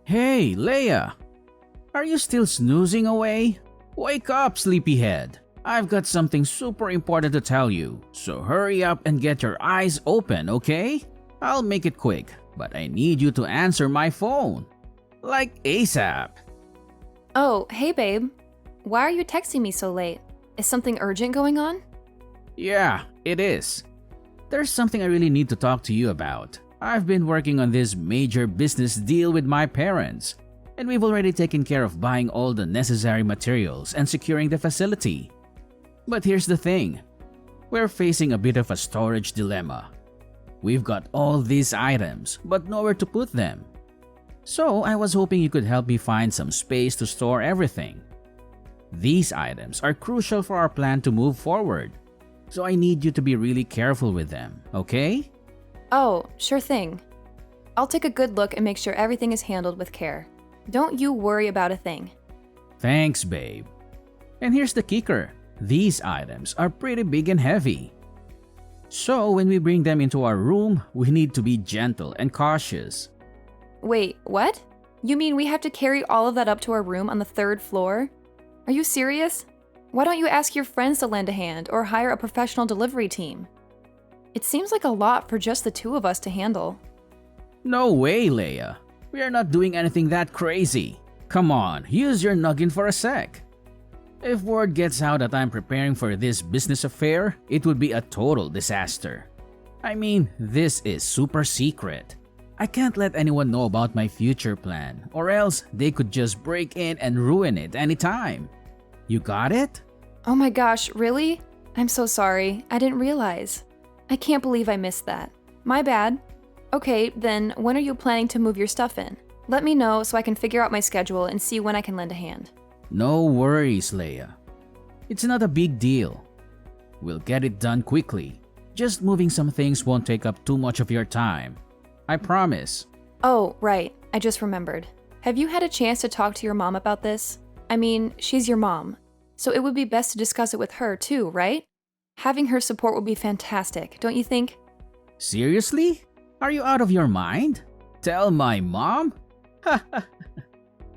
Hey, Leia! Are you still snoozing away? Wake up, sleepyhead! I've got something super important to tell you, so hurry up and get your eyes open, okay? I'll make it quick, but I need you to answer my phone. Like ASAP. Oh, hey babe. Why are you texting me so late? Is something urgent going on? Yeah, it is. There's something I really need to talk to you about. I've been working on this major business deal with my parents, and we've already taken care of buying all the necessary materials and securing the facility. But here's the thing. We're facing a bit of a storage dilemma. We've got all these items, but nowhere to put them. So I was hoping you could help me find some space to store everything. These items are crucial for our plan to move forward, so I need you to be really careful with them, okay? Oh, sure thing. I'll take a good look and make sure everything is handled with care. Don't you worry about a thing. Thanks, babe. And here's the kicker. These items are pretty big and heavy. So when we bring them into our room, we need to be gentle and cautious. Wait, what? You mean we have to carry all of that up to our room on the 3rd floor? Are you serious? Why don't you ask your friends to lend a hand or hire a professional delivery team? It seems like a lot for just the 2 of us to handle. No way, Leia. We are not doing anything that crazy. Come on, use your noggin for a sec. If word gets out that I'm preparing for this business affair, it would be a total disaster. I mean, this is super secret. I can't let anyone know about my future plan, or else they could just break in and ruin it anytime. You got it? Oh my gosh, really? I'm so sorry. I didn't realize. I can't believe I missed that. My bad. Okay, then when are you planning to move your stuff in? Let me know so I can figure out my schedule and see when I can lend a hand. No worries, Leia. It's not a big deal. We'll get it done quickly. Just moving some things won't take up too much of your time. I promise. Oh, right. I just remembered. Have you had a chance to talk to your mom about this? I mean, she's your mom, so it would be best to discuss it with her too, right? Having her support would be fantastic, don't you think? Seriously? Are you out of your mind? Tell my mom?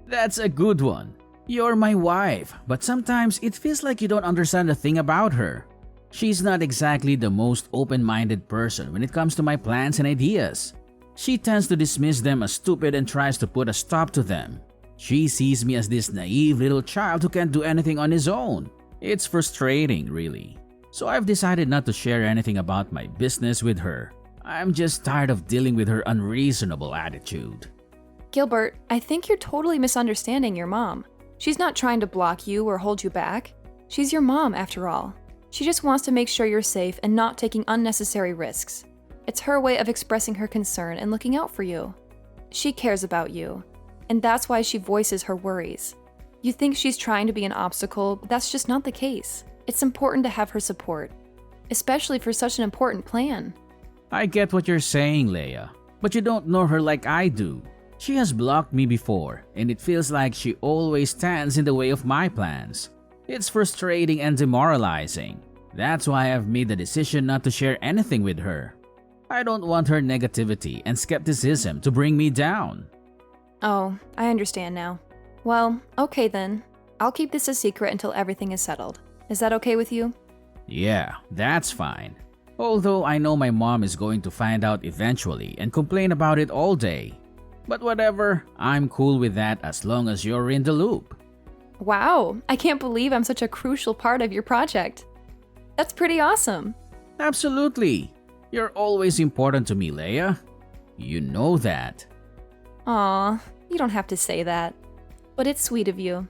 That's a good one. You're my wife, but sometimes it feels like you don't understand a thing about her. She's not exactly the most open-minded person when it comes to my plans and ideas. She tends to dismiss them as stupid and tries to put a stop to them. She sees me as this naive little child who can't do anything on his own. It's frustrating, really. So I've decided not to share anything about my business with her. I'm just tired of dealing with her unreasonable attitude. Gilbert, I think you're totally misunderstanding your mom. She's not trying to block you or hold you back. She's your mom, after all. She just wants to make sure you're safe and not taking unnecessary risks. It's her way of expressing her concern and looking out for you. She cares about you, and that's why she voices her worries. You think she's trying to be an obstacle, but that's just not the case. It's important to have her support, especially for such an important plan. I get what you're saying, Leia, but you don't know her like I do. She has blocked me before, and it feels like she always stands in the way of my plans. It's frustrating and demoralizing. That's why I've made the decision not to share anything with her. I don't want her negativity and skepticism to bring me down. Oh, I understand now. Well, okay then. I'll keep this a secret until everything is settled. Is that okay with you? Yeah, that's fine. Although I know my mom is going to find out eventually and complain about it all day. But whatever, I'm cool with that as long as you're in the loop. Wow, I can't believe I'm such a crucial part of your project. That's pretty awesome. Absolutely. You're always important to me, Leia. You know that. Aw, you don't have to say that. But it's sweet of you.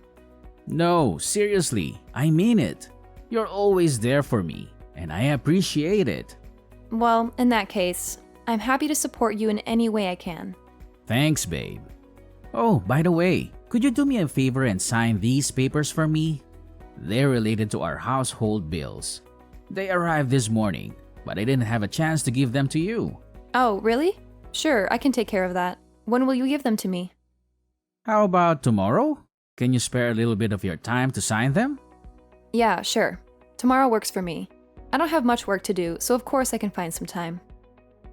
No, seriously, I mean it. You're always there for me, and I appreciate it. Well, in that case, I'm happy to support you in any way I can. Thanks, babe. Oh, by the way, could you do me a favor and sign these papers for me? They're related to our household bills. They arrived this morning, but I didn't have a chance to give them to you. Oh, really? Sure, I can take care of that. When will you give them to me? How about tomorrow? Can you spare a little bit of your time to sign them? Yeah, sure. Tomorrow works for me. I don't have much work to do, so of course I can find some time.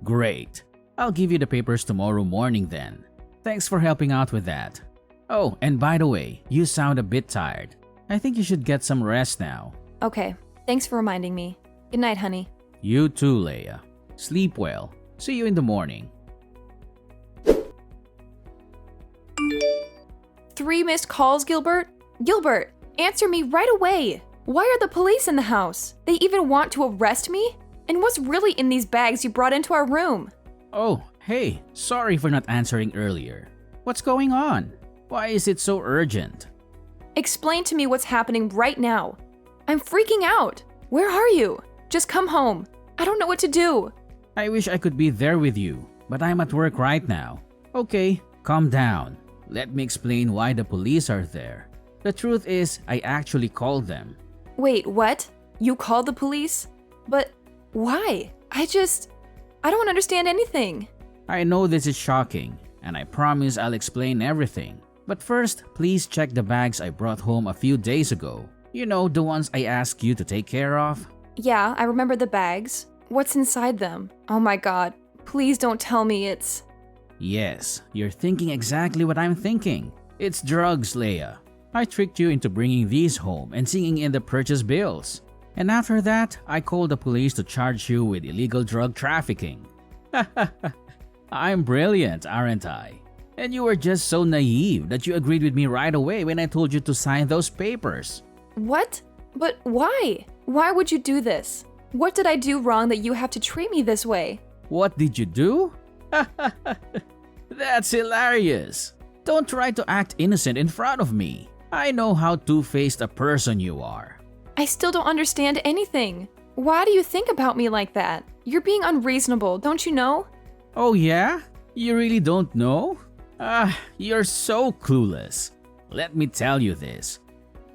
Great. I'll give you the papers tomorrow morning then. Thanks for helping out with that. Oh, and by the way, you sound a bit tired. I think you should get some rest now. Okay, thanks for reminding me. Good night, honey. You too, Leia. Sleep well. See you in the morning. 3 missed calls, Gilbert? Gilbert, answer me right away! Why are the police in the house? They even want to arrest me? And what's really in these bags you brought into our room? Oh, hey, sorry for not answering earlier. What's going on? Why is it so urgent? Explain to me what's happening right now. I'm freaking out. Where are you? Just come home. I don't know what to do. I wish I could be there with you, but I'm at work right now. Okay, calm down. Let me explain why the police are there. The truth is, I actually called them. Wait, what? You called the police? But why? I don't understand anything. I know this is shocking, and I promise I'll explain everything. But first, please check the bags I brought home a few days ago. You know, the ones I asked you to take care of? Yeah, I remember the bags. What's inside them? Oh my god, please don't tell me it's… Yes, you're thinking exactly what I'm thinking. It's drugs, Leia. I tricked you into bringing these home and seeing in the purchase bills. And after that, I called the police to charge you with illegal drug trafficking. I'm brilliant, aren't I? And you were just so naive that you agreed with me right away when I told you to sign those papers. What? But why? Why would you do this? What did I do wrong that you have to treat me this way? What did you do? That's hilarious. Don't try to act innocent in front of me. I know how two-faced a person you are. I still don't understand anything. Why do you think about me like that? You're being unreasonable, don't you know? Oh yeah? You really don't know? You're so clueless. Let me tell you this.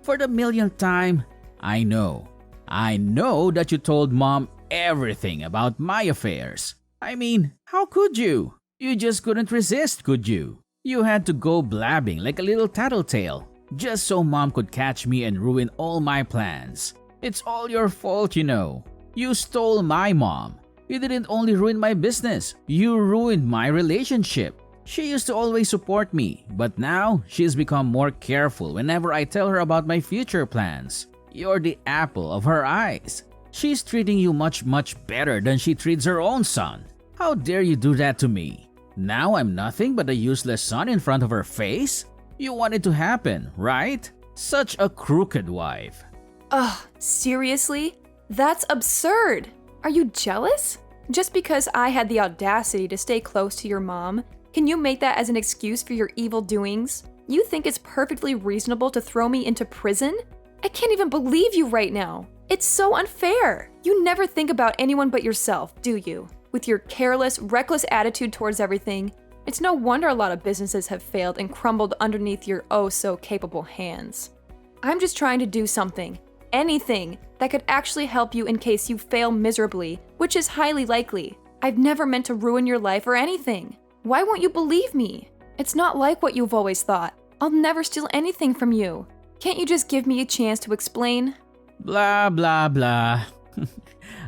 For the millionth time, I know that you told Mom everything about my affairs. I mean, how could you? You just couldn't resist, could you? You had to go blabbing like a little tattletale, just so Mom could catch me and ruin all my plans. It's all your fault, you know. You stole my mom. You didn't only ruin my business, you ruined my relationship. She used to always support me, but now she's become more careful whenever I tell her about my future plans. You're the apple of her eyes. She's treating you much better than she treats her own son. How dare you do that to me? Now I'm nothing but a useless son in front of her face? You want it to happen, right? Such a crooked wife. Ugh, seriously? That's absurd! Are you jealous? Just because I had the audacity to stay close to your mom, can you make that as an excuse for your evil doings? You think it's perfectly reasonable to throw me into prison? I can't even believe you right now. It's so unfair. You never think about anyone but yourself, do you? With your careless, reckless attitude towards everything, it's no wonder a lot of businesses have failed and crumbled underneath your oh-so-capable hands. I'm just trying to do something, anything, that could actually help you in case you fail miserably, which is highly likely. I've never meant to ruin your life or anything. Why won't you believe me? It's not like what you've always thought. I'll never steal anything from you. Can't you just give me a chance to explain? Blah, blah, blah.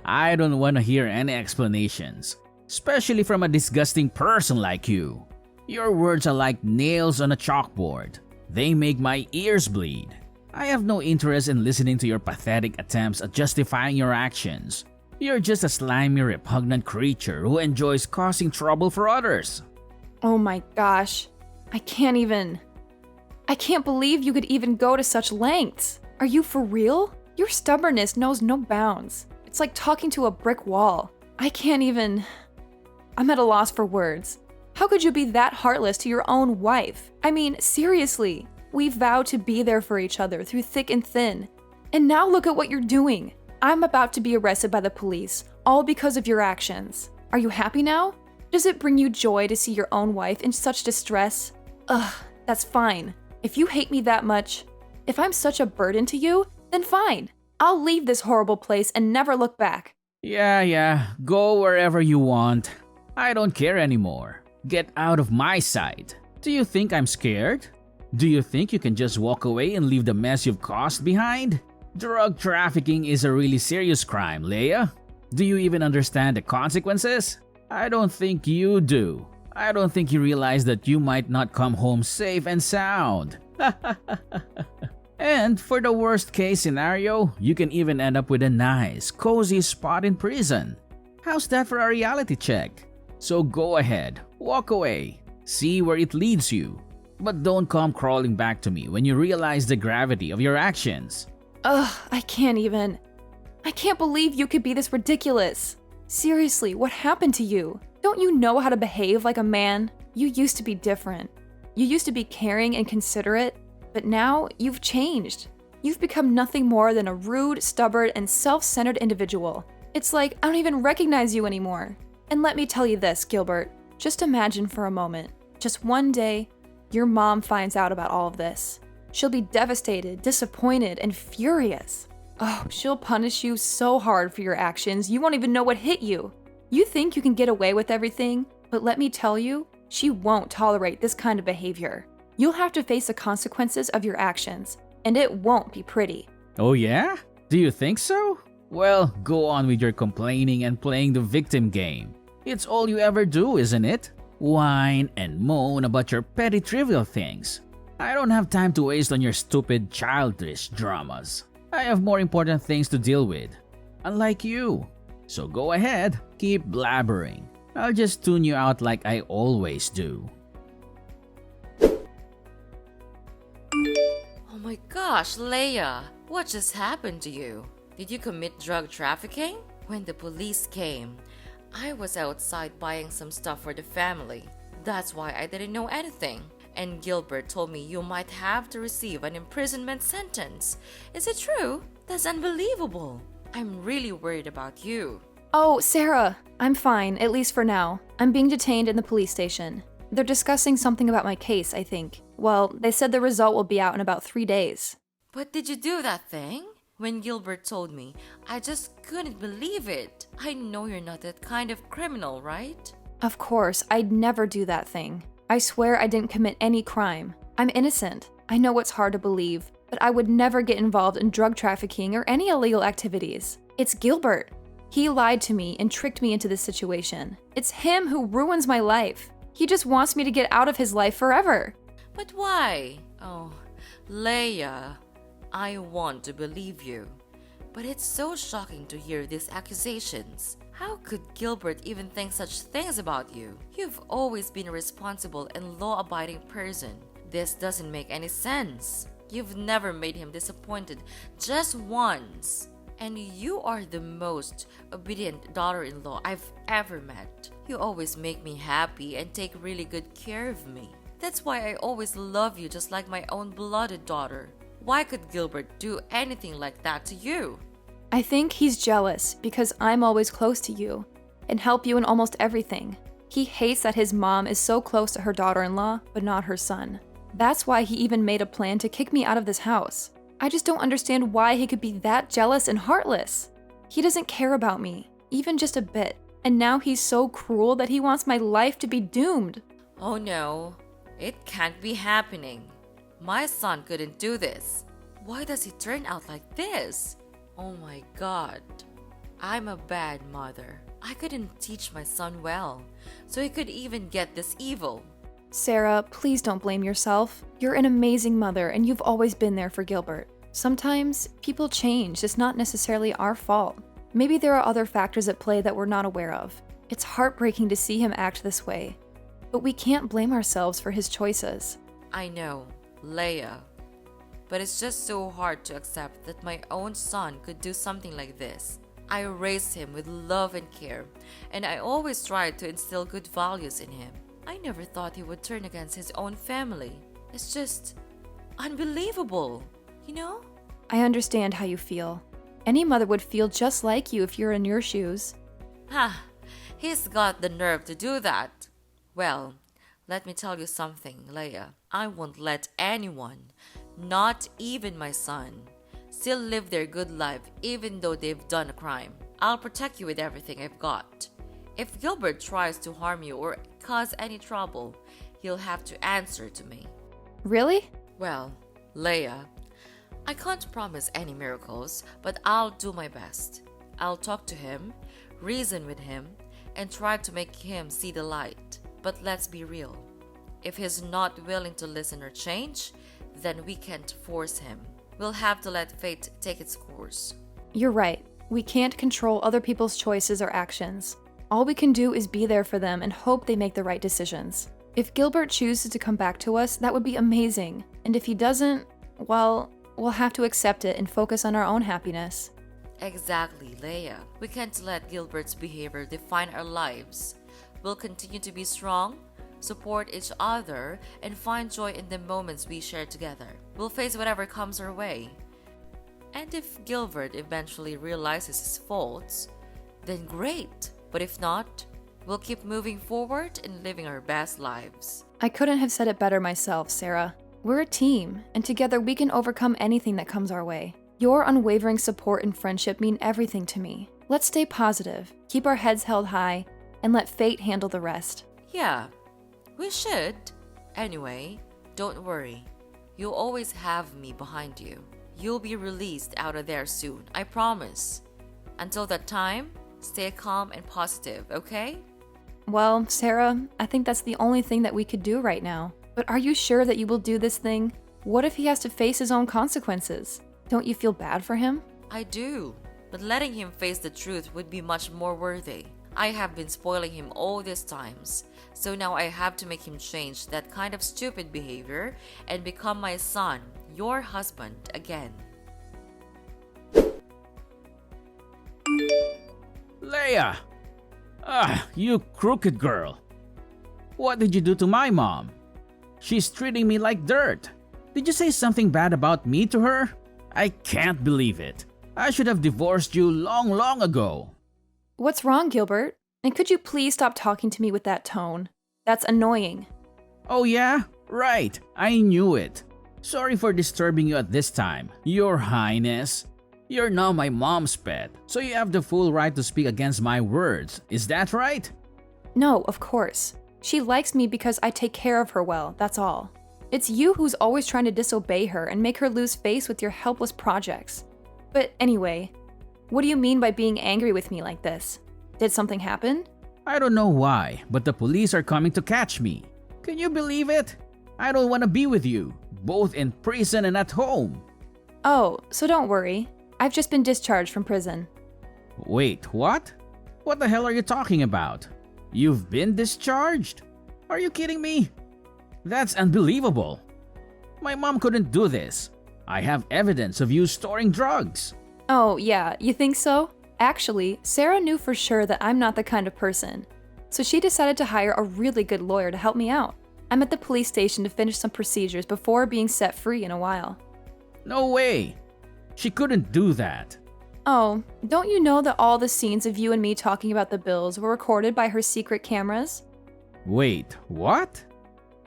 I don't want to hear any explanations, especially from a disgusting person like you. Your words are like nails on a chalkboard. They make my ears bleed. I have no interest in listening to your pathetic attempts at justifying your actions. You're just a slimy, repugnant creature who enjoys causing trouble for others. Oh my gosh. I can't believe you could even go to such lengths. Are you for real? Your stubbornness knows no bounds. It's like talking to a brick wall. I'm at a loss for words. How could you be that heartless to your own wife? I mean, seriously. We vowed to be there for each other through thick and thin. And now look at what you're doing. I'm about to be arrested by the police, all because of your actions. Are you happy now? Does it bring you joy to see your own wife in such distress? Ugh, that's fine. If you hate me that much, if I'm such a burden to you, then fine. I'll leave this horrible place and never look back. Yeah, go wherever you want. I don't care anymore. Get out of my sight. Do you think I'm scared? Do you think you can just walk away and leave the mess you've caused behind? Drug trafficking is a really serious crime, Leia. Do you even understand the consequences? I don't think you do. I don't think you realize that you might not come home safe and sound. And for the worst case scenario, you can even end up with a nice, cozy spot in prison. How's that for a reality check? So go ahead, walk away, see where it leads you. But don't come crawling back to me when you realize the gravity of your actions. Ugh, I can't even. I can't believe you could be this ridiculous. Seriously, what happened to you? Don't you know how to behave like a man? You used to be different. You used to be caring and considerate, but now you've changed. You've become nothing more than a rude, stubborn, and self-centered individual. It's like I don't even recognize you anymore. And let me tell you this, Gilbert. Just imagine for a moment, just one day, your mom finds out about all of this. She'll be devastated, disappointed, and furious. Oh, she'll punish you so hard for your actions, you won't even know what hit you. You think you can get away with everything, but let me tell you, she won't tolerate this kind of behavior. You'll have to face the consequences of your actions, and it won't be pretty. Oh yeah? Do you think so? Well, go on with your complaining and playing the victim game. It's all you ever do, isn't it? Whine and moan about your petty trivial things. I don't have time to waste on your stupid childish dramas. I have more important things to deal with. Unlike you. So go ahead, keep blabbering. I'll just tune you out like I always do. Oh my gosh, Leia, what just happened to you? Did you commit drug trafficking? When the police came, I was outside buying some stuff for the family. That's why I didn't know anything. And Gilbert told me you might have to receive an imprisonment sentence. Is it true? That's unbelievable. I'm really worried about you. Oh, Sarah, I'm fine, at least for now. I'm being detained in the police station. They're discussing something about my case, I think. Well, they said the result will be out in about 3 days. But did you do that thing? When Gilbert told me, I just couldn't believe it. I know you're not that kind of criminal, right? Of course, I'd never do that thing. I swear I didn't commit any crime. I'm innocent. I know it's hard to believe, but I would never get involved in drug trafficking or any illegal activities. It's Gilbert. He lied to me and tricked me into this situation. It's him who ruins my life. He just wants me to get out of his life forever. But why? Oh, Leia, I want to believe you. But it's so shocking to hear these accusations. How could Gilbert even think such things about you? You've always been a responsible and law-abiding person. This doesn't make any sense. You've never made him disappointed just once. And you are the most obedient daughter-in-law I've ever met. You always make me happy and take really good care of me. That's why I always love you just like my own blooded daughter. Why could Gilbert do anything like that to you? I think he's jealous because I'm always close to you and help you in almost everything. He hates that his mom is so close to her daughter-in-law, but not her son. That's why he even made a plan to kick me out of this house. I just don't understand why he could be that jealous and heartless. He doesn't care about me, even just a bit. And now he's so cruel that he wants my life to be doomed. Oh no, it can't be happening. My son couldn't do this. Why does he turn out like this? Oh my God. I'm a bad mother. I couldn't teach my son well, so he could even get this evil. Sarah, please don't blame yourself. You're an amazing mother and you've always been there for Gilbert. Sometimes people change, it's not necessarily our fault. Maybe there are other factors at play that we're not aware of. It's heartbreaking to see him act this way, but we can't blame ourselves for his choices. I know, Leia. But it's just so hard to accept that my own son could do something like this. I raised him with love and care, and I always tried to instill good values in him. I never thought he would turn against his own family. It's just unbelievable, you know? I understand how you feel. Any mother would feel just like you if you're in your shoes. Ha! He's got the nerve to do that. Well, let me tell you something, Leia. I won't let anyone, not even my son, still live their good life even though they've done a crime. I'll protect you with everything I've got. If Gilbert tries to harm you or cause any trouble, he'll have to answer to me. Really? Well, Leia, I can't promise any miracles, but I'll do my best. I'll talk to him, reason with him, and try to make him see the light. But let's be real. If he's not willing to listen or change, then we can't force him. We'll have to let fate take its course. You're right. We can't control other people's choices or actions. All we can do is be there for them and hope they make the right decisions. If Gilbert chooses to come back to us, that would be amazing. And if he doesn't, well, we'll have to accept it and focus on our own happiness. Exactly, Leia. We can't let Gilbert's behavior define our lives. We'll continue to be strong, support each other, and find joy in the moments we share together. We'll face whatever comes our way. And if Gilbert eventually realizes his faults, then great. But if not, we'll keep moving forward and living our best lives. I couldn't have said it better myself, Sarah. We're a team, and together we can overcome anything that comes our way. Your unwavering support and friendship mean everything to me. Let's stay positive, keep our heads held high, and let fate handle the rest. Yeah, we should. Anyway, don't worry. You'll always have me behind you. You'll be released out of there soon, I promise. Until that time, stay calm and positive, okay? Well, Sarah, I think that's the only thing that we could do right now. But are you sure that you will do this thing? What if he has to face his own consequences? Don't you feel bad for him? I do, but letting him face the truth would be much more worthy. I have been spoiling him all these times, so now I have to make him change that kind of stupid behavior and become my son, your husband, again. Leia! You crooked girl. What did you do to my mom? She's treating me like dirt. Did you say something bad about me to her? I can't believe it. I should have divorced you long ago. What's wrong, Gilbert? And could you please stop talking to me with that tone? That's annoying. Oh yeah? Right. I knew it. Sorry for disturbing you at this time, Your Highness. You're now my mom's pet, so you have the full right to speak against my words. Is that right? No, of course. She likes me because I take care of her well, that's all. It's you who's always trying to disobey her and make her lose face with your helpless projects. But anyway, what do you mean by being angry with me like this? Did something happen? I don't know why, but the police are coming to catch me. Can you believe it? I don't want to be with you, both in prison and at home. Oh, so don't worry. I've just been discharged from prison. Wait, what? What the hell are you talking about? You've been discharged? Are you kidding me? That's unbelievable. My mom couldn't do this. I have evidence of you storing drugs. Oh, yeah, you think so? Actually, Sarah knew for sure that I'm not the kind of person. So she decided to hire a really good lawyer to help me out. I'm at the police station to finish some procedures before being set free in a while. No way. She couldn't do that. Oh, don't you know that all the scenes of you and me talking about the bills were recorded by her secret cameras? Wait, what?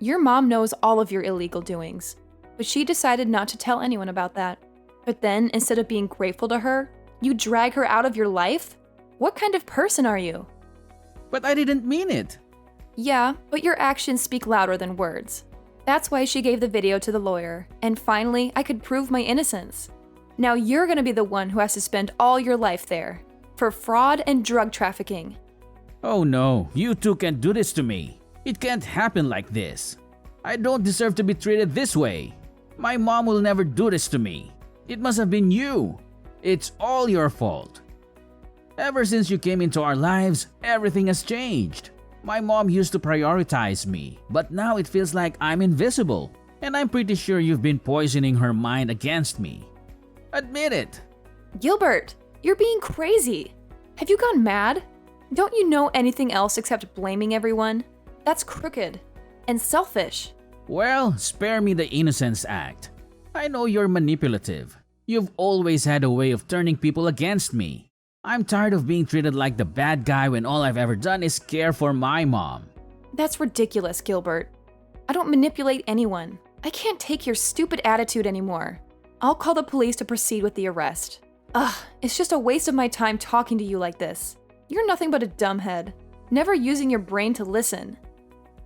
Your mom knows all of your illegal doings, but she decided not to tell anyone about that. But then, instead of being grateful to her, you drag her out of your life? What kind of person are you? But I didn't mean it. Yeah, but your actions speak louder than words. That's why she gave the video to the lawyer, and finally, I could prove my innocence. Now you're gonna be the one who has to spend all your life there, for fraud and drug trafficking. Oh no, you two can't do this to me. It can't happen like this. I don't deserve to be treated this way. My mom will never do this to me. It must have been you. It's all your fault. Ever since you came into our lives, everything has changed. My mom used to prioritize me, but now it feels like I'm invisible. And I'm pretty sure you've been poisoning her mind against me. Admit it. Gilbert, you're being crazy. Have you gone mad? Don't you know anything else except blaming everyone? That's crooked and selfish. Well, spare me the Innocence Act. I know you're manipulative. You've always had a way of turning people against me. I'm tired of being treated like the bad guy when all I've ever done is care for my mom. That's ridiculous, Gilbert. I don't manipulate anyone. I can't take your stupid attitude anymore. I'll call the police to proceed with the arrest. Ugh, it's just a waste of my time talking to you like this. You're nothing but a dumbhead, never using your brain to listen.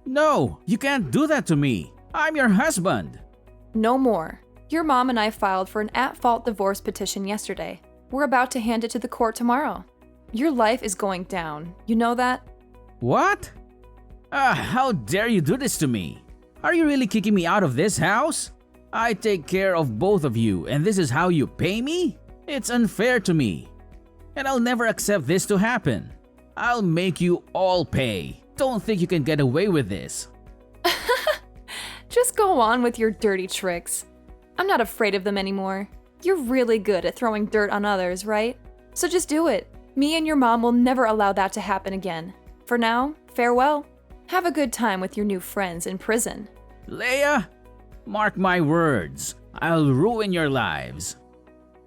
No, you can't do that to me. I'm your husband. No more. Your mom and I filed for an at-fault divorce petition yesterday. We're about to hand it to the court tomorrow. Your life is going down. You know that? What? How dare you do this to me? Are you really kicking me out of this house? I take care of both of you and this is how you pay me? It's unfair to me. And I'll never accept this to happen. I'll make you all pay. Don't think you can get away with this. Just go on with your dirty tricks. I'm not afraid of them anymore. You're really good at throwing dirt on others, right? So just do it. Me and your mom will never allow that to happen again. For now, farewell. Have a good time with your new friends in prison. Leia, mark my words. I'll ruin your lives.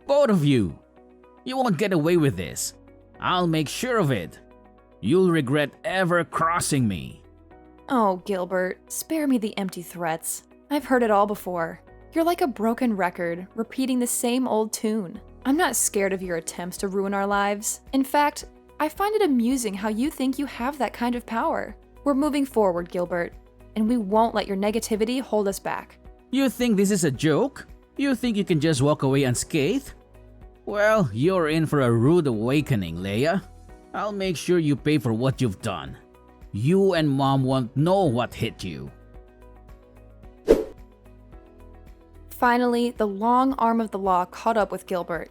Both of you. You won't get away with this. I'll make sure of it. You'll regret ever crossing me. Oh, Gilbert, spare me the empty threats. I've heard it all before. You're like a broken record, repeating the same old tune. I'm not scared of your attempts to ruin our lives. In fact, I find it amusing how you think you have that kind of power. We're moving forward, Gilbert, and we won't let your negativity hold us back. You think this is a joke? You think you can just walk away unscathed? Well, you're in for a rude awakening, Leia. I'll make sure you pay for what you've done. You and Mom won't know what hit you. Finally, the long arm of the law caught up with Gilbert,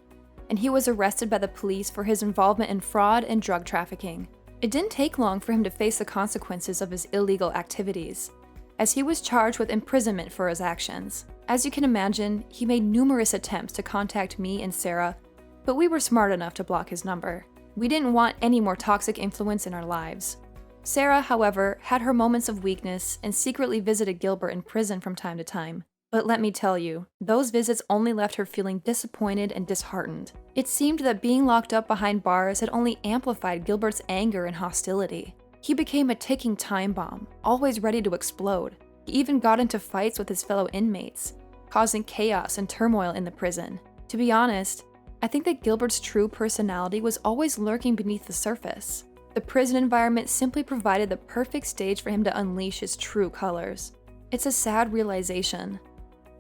and he was arrested by the police for his involvement in fraud and drug trafficking. It didn't take long for him to face the consequences of his illegal activities, as he was charged with imprisonment for his actions. As you can imagine, he made numerous attempts to contact me and Sarah, but we were smart enough to block his number. We didn't want any more toxic influence in our lives. Sarah, however, had her moments of weakness and secretly visited Gilbert in prison from time to time. But let me tell you, those visits only left her feeling disappointed and disheartened. It seemed that being locked up behind bars had only amplified Gilbert's anger and hostility. He became a ticking time bomb, always ready to explode. He even got into fights with his fellow inmates, causing chaos and turmoil in the prison. To be honest, I think that Gilbert's true personality was always lurking beneath the surface. The prison environment simply provided the perfect stage for him to unleash his true colors. It's a sad realization,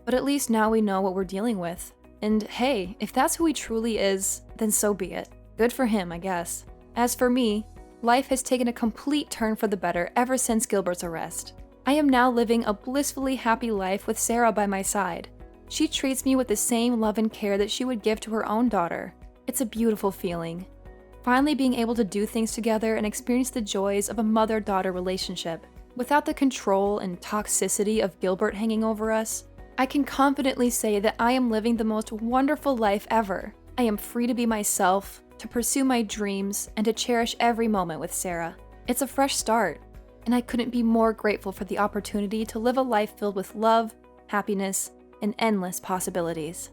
but at least now we know what we're dealing with. And hey, if that's who he truly is, then so be it. Good for him, I guess. As for me, life has taken a complete turn for the better ever since Gilbert's arrest. I am now living a blissfully happy life with Sarah by my side. She treats me with the same love and care that she would give to her own daughter. It's a beautiful feeling. Finally being able to do things together and experience the joys of a mother-daughter relationship. Without the control and toxicity of Gilbert hanging over us, I can confidently say that I am living the most wonderful life ever. I am free to be myself, to pursue my dreams, and to cherish every moment with Sarah. It's a fresh start, and I couldn't be more grateful for the opportunity to live a life filled with love, happiness, and endless possibilities.